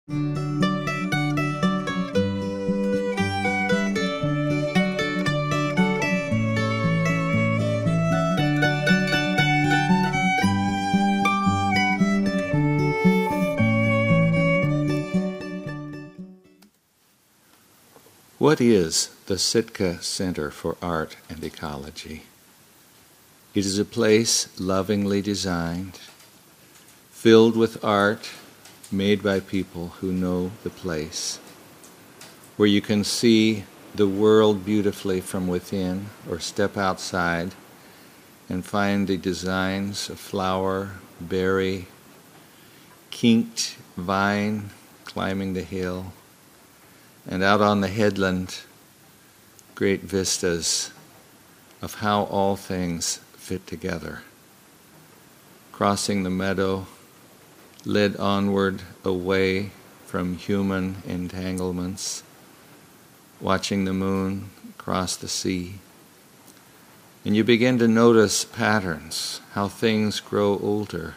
What is the Sitka Center for Art and Ecology? It is a place lovingly designed, filled with art made by people who know the place, where you can see the world beautifully from within or step outside and find the designs of flower, berry, kinked vine climbing the hill, and out on the headland, great vistas of how all things fit together. Crossing the meadow, led onward away from human entanglements, watching the moon cross the sea. And you begin to notice patterns, how things grow older,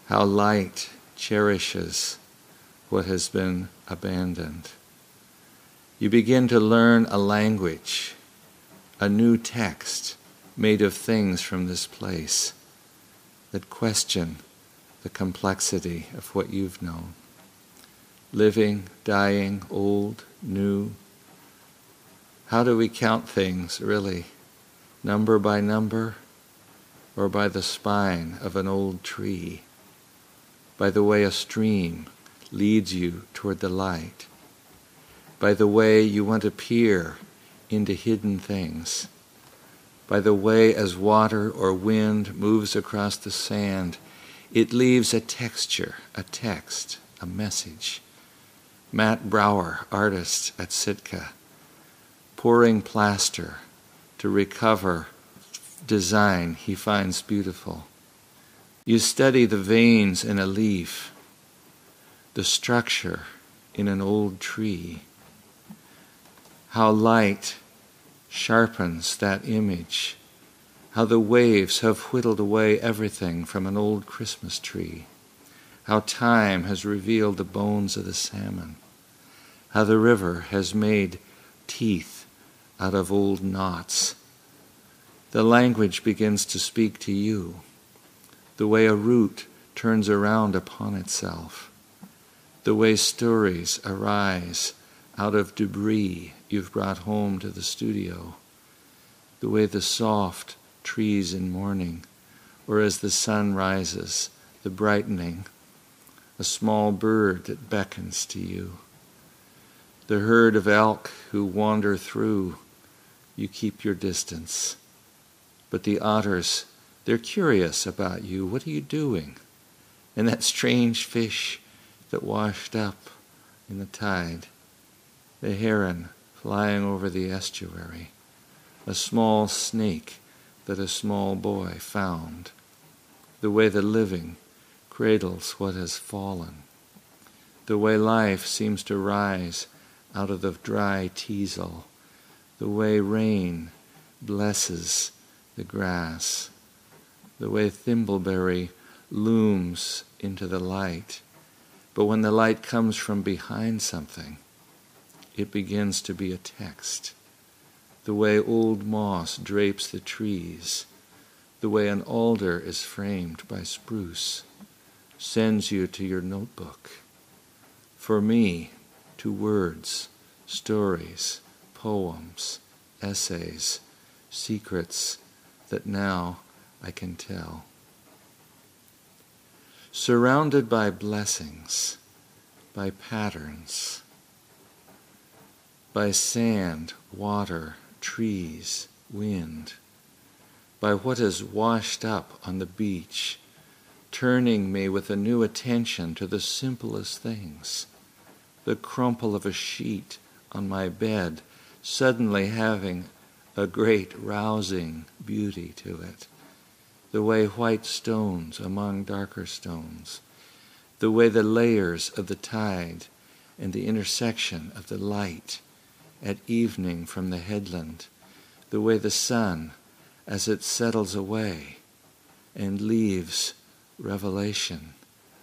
how light cherishes what has been abandoned. You begin to learn a language, a new text made of things from this place that question the complexity of what you've known. Living, dying, old, new. How do we count things, really? Number by number, or by the spine of an old tree, by the way a stream leads you toward the light, by the way you want to peer into hidden things, by the way as water or wind moves across the sand, it leaves a texture, a text, a message. Matt Brower, artist at Sitka, pouring plaster to recover design he finds beautiful. You study the veins in a leaf, the structure in an old tree, how light sharpens that image, how the waves have whittled away everything from an old Christmas tree, how time has revealed the bones of the salmon, how the river has made teeth out of old knots. The language begins to speak to you, the way a root turns around upon itself, the way stories arise out of debris you've brought home to the studio, the way the soft trees in morning, or as the sun rises, the brightening, a small bird that beckons to you, the herd of elk who wander through, you keep your distance. But the otters, they're curious about you. What are you doing? And that strange fish that washed up in the tide, the heron flying over the estuary, a small snake that a small boy found, the way the living cradles what has fallen, the way life seems to rise out of the dry teasel, the way rain blesses the grass, the way thimbleberry looms into the light. But when the light comes from behind something, it begins to be a text. The way old moss drapes the trees, the way an alder is framed by spruce, sends you to your notebook. For me, to words, stories, poems, essays, secrets that now I can tell. Surrounded by blessings, by patterns, by sand, water, trees, wind, by what is washed up on the beach, turning me with a new attention to the simplest things, the crumple of a sheet on my bed suddenly having a great rousing beauty to it, the way white stones among darker stones, the way the layers of the tide and the intersection of the light at evening from the headland, the way the sun, as it settles away and leaves revelation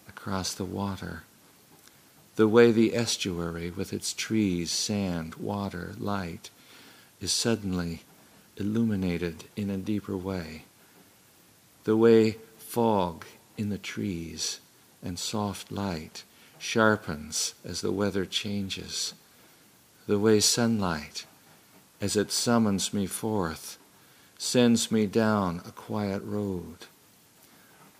across the water, The way the estuary with its trees, sand, water, light is suddenly illuminated in a deeper way. The way fog in the trees and soft light sharpens as the weather changes. The way sunlight, as it summons me forth, sends me down a quiet road,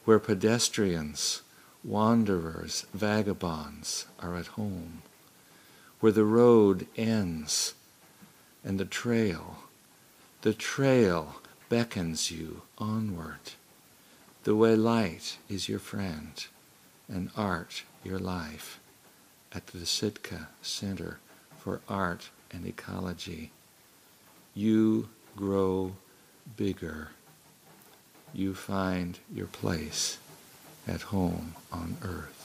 where pedestrians, wanderers, vagabonds are at home, where the road ends and the trail beckons you onward. The way light is your friend and art your life at the Sitka Center for Art and Ecology. You grow bigger. You find your place at home on earth.